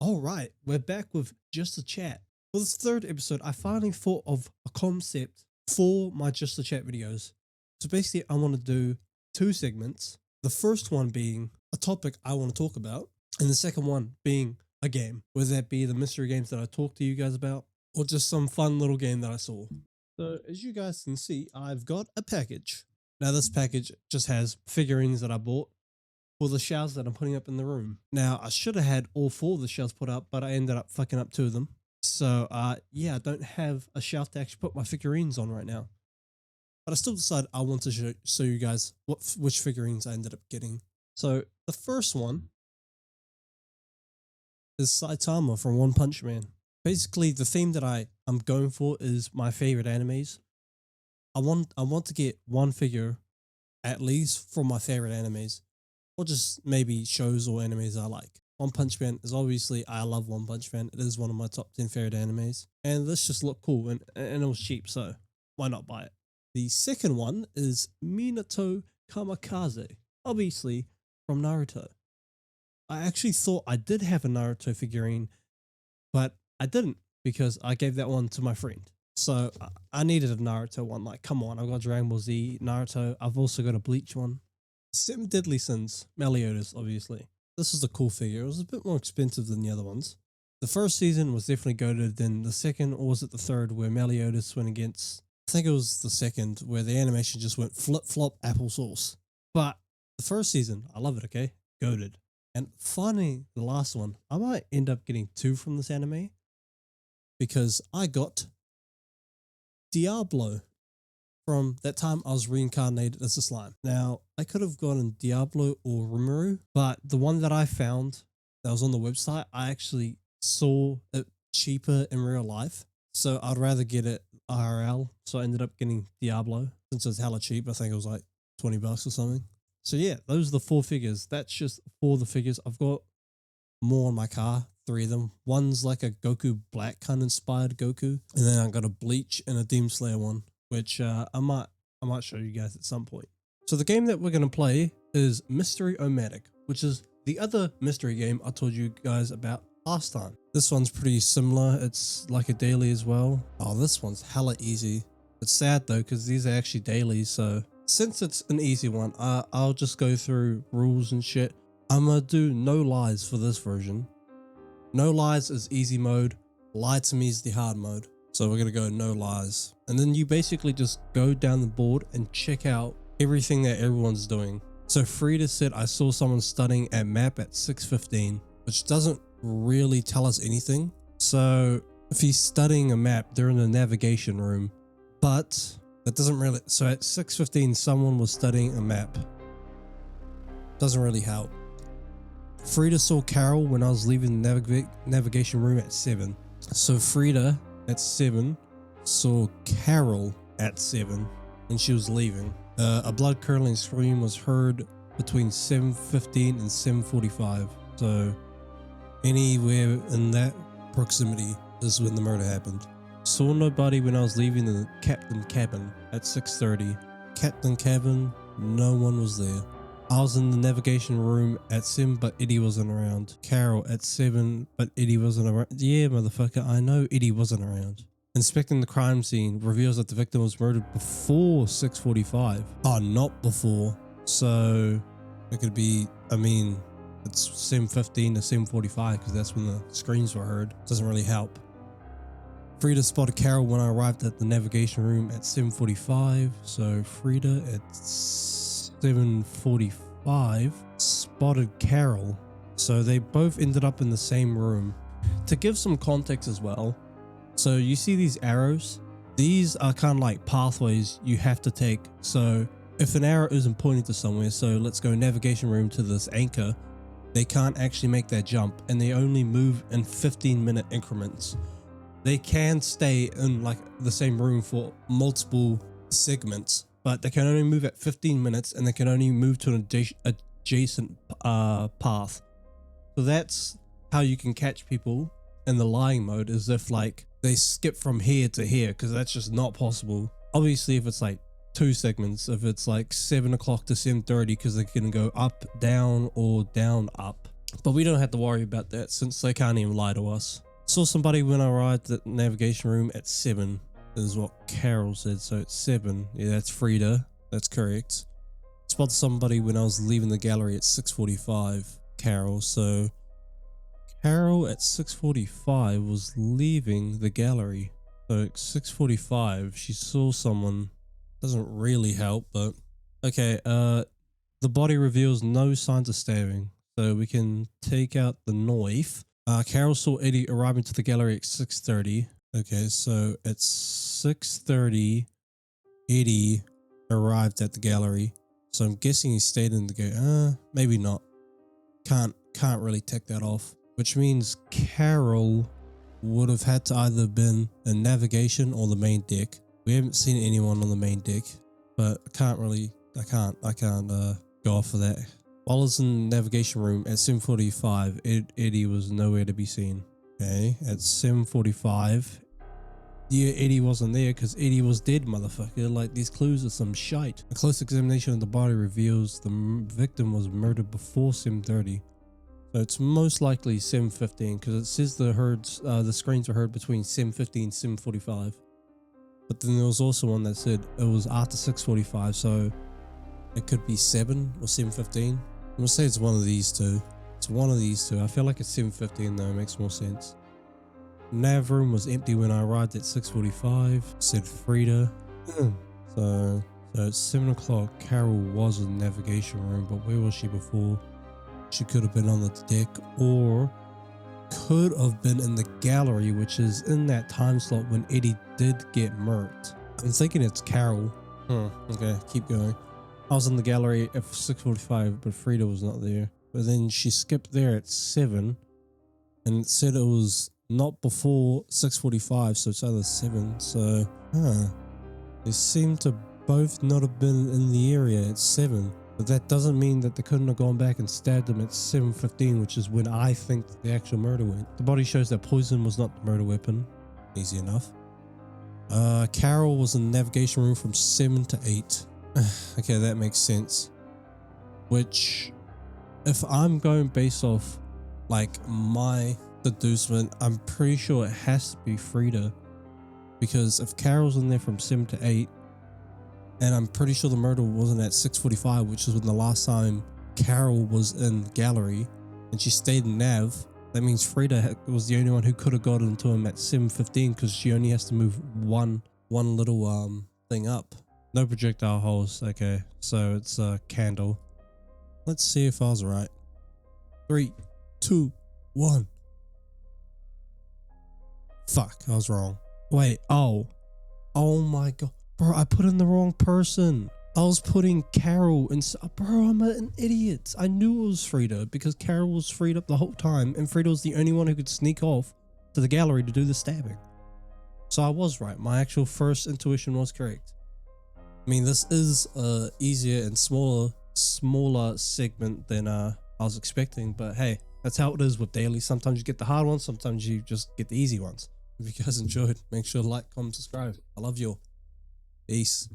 All right, we're back with just a chat. For this third episode, I finally thought of a concept for my just a chat videos. So basically, I want to do two segments. The first one being a topic I want to talk about, and the second one being a game, whether that be the mystery games that I talked to you guys about, or just some fun little game that I saw. So as you guys can see, I've got a package. Now this package just has figurines that I bought for the shelves that I'm putting up in the room. Now, I should have had all four of the shelves put up, but I ended up fucking up two of them. So, yeah, I don't have a shelf to actually put my figurines on right now. But I still decided I want to show you guys which figurines I ended up getting. So, the first one is Saitama from One Punch Man. Basically, the theme that I'm going for is my favorite animes. I want to get one figure, at least, from my favorite animes. Or just maybe shows or animes I like. One Punch Man is obviously, I love One Punch Man. It is one of my top 10 favorite animes. And this just looked cool and it was cheap, so why not buy it? The second one is Minato Kamikaze, obviously from Naruto. I actually thought I did have a Naruto figurine, but I didn't because I gave that one to my friend. So I needed a Naruto one. Like, come on, I've got Dragon Ball Z, Naruto. I've also got a Bleach one. Seven Deadly Sins, Meliodas, obviously. This was a cool figure. It was a bit more expensive than the other ones. The first season was definitely goated. Then the second, or was it the third, where Meliodas went against, I think it was the second, where the animation just went flip-flop applesauce. But the first season, I love it, okay? Goated. And finally, the last one, I might end up getting two from this anime, because I got Diablo. From that time, I was reincarnated as a slime. Now, I could have gotten Diablo or Rimuru, but the one that I found that was on the website, I actually saw it cheaper in real life. So I'd rather get it IRL. So I ended up getting Diablo since it's hella cheap. I think it was like 20 bucks or something. So yeah, those are the four figures. That's just four of the figures. I've got more in my car, three of them. One's like a Goku Black kind of inspired Goku. And then I got a Bleach and a Demon Slayer one, which I might show you guys at some point. So the game that we're going to play is Mystery-O-Matic, which is the other mystery game I told you guys about last time. This one's pretty similar. It's like a daily as well. Oh, this one's hella easy. It's sad though, because these are actually dailies. So since it's an easy one, I'll just go through rules and shit. I'm going to do no lies for this version. No lies is easy mode. Lie to me is the hard mode. So we're going to go no lies. And then you basically just go down the board and check out everything that everyone's doing. So Frida said, I saw someone studying a map at 6:15, which doesn't really tell us anything. So if he's studying a map, they're in the navigation room. But that doesn't really... So at 6:15, someone was studying a map. Doesn't really help. Frida saw Carol when I was leaving the navigation room at 7. So Frida at 7 saw Carol at 7 and she was leaving. A blood curdling scream was heard between 7:15 and 7:45. So anywhere in that proximity is when the murder happened. Saw nobody when I was leaving the captain cabin at 6:30. Captain cabin, no one was there. I was in the navigation room at 7, but Eddie wasn't around. Carol at 7, but Eddie wasn't around. Yeah, motherfucker, I know Eddie wasn't around. Inspecting the crime scene reveals that the victim was murdered before 6:45. Oh, not before. So it could be, I mean, it's 7:15 to 7:45 because that's when the screams were heard. Doesn't really help. Frida spotted Carol when I arrived at the navigation room at 7:45. So Frida at 7:45 spotted Carol. So they both ended up in the same room. To give some context as well, so you see these arrows? These are kind of like pathways you have to take. So if an arrow isn't pointing to somewhere, so let's go navigation room to this anchor, they can't actually make that jump and they only move in 15-minute increments. They can stay in like the same room for multiple segments, but they can only move at 15 minutes and they can only move to an adjacent path. So that's how you can catch people in the lying mode, is if like they skip from here to here, because that's just not possible. Obviously, if it's like 2 segments, if it's like 7 o'clock to 7:30, because they can go up, down, or down, up. But we don't have to worry about that since they can't even lie to us. Saw somebody when I arrived at the navigation room at 7. This is what Carol said. So it's 7. Yeah, that's Frida. That's correct. Spotted somebody when I was leaving the gallery at 6:45. Carol. So Carol at 6:45 was leaving the gallery. So at 6:45 she saw someone. Doesn't really help, but okay. The body reveals no signs of stabbing, so we can take out the knife. Carol saw Eddie arriving to the gallery at 6:30. Okay, so at 6:30, Eddie arrived at the gallery. So I'm guessing he stayed in the gallery. Maybe not. Can't really tick that off. Which means Carol would have had to either been in navigation or the main deck. We haven't seen anyone on the main deck, but I can't go off of that. While I was in the navigation room at 7:45, Eddie was nowhere to be seen. Okay, at 7:45, yeah, Eddie wasn't there because Eddie was dead, motherfucker. Like, these clues are some shite. A close examination of the body reveals the victim was murdered before 7:30. So it's most likely 7:15 because it says the screams were heard between 7:15 and 7:45. But then there was also one that said it was after 6:45, so it could be 7 or 7:15. I'm gonna say it's one of these two. It's one of these two. I feel like it's 7:15 though. It makes more sense. Nav room was empty when I arrived at 6:45. Said Frida. So at 7 o'clock, Carol was in the navigation room, but where was she before? She could have been on the deck or could have been in the gallery, which is in that time slot when Eddie did get murked. I'm thinking it's Carol. Okay, keep going. I was in the gallery at 6:45, but Frida was not there. But then she skipped there at 7, and it said it was not before 6:45, so it's either 7. So, they seem to both not have been in the area at 7. But that doesn't mean that they couldn't have gone back and stabbed him at 7:15, which is when I think the actual murder went. The body shows that poison was not the murder weapon. Easy enough. Carol was in the navigation room from 7 to 8. Okay, that makes sense. Which, if I'm going based off like my deducement, I'm pretty sure it has to be Frida. Because if Carol's in there from 7 to 8, and I'm pretty sure the murder wasn't at 6:45, which is when the last time Carol was in gallery, and she stayed in nav. That means Frida was the only one who could have gotten to him at 7:15 because she only has to move one little thing up. No projectile holes. Okay, so it's a candle. Let's see if I was right. 3, 2, 1. Fuck, I was wrong. Wait, oh my god. Bro, I put in the wrong person. I was putting Carol in. Bro, I'm an idiot. I knew it was Frida because Carol was freed up the whole time and Frida was the only one who could sneak off to the gallery to do the stabbing. So I was right. My actual first intuition was correct. I mean, this is a easier and smaller segment than I was expecting, but hey, that's how it is with daily. Sometimes you get the hard ones, sometimes you just get the easy ones. If you guys enjoyed, make sure to like, comment, subscribe. I love you all. Peace.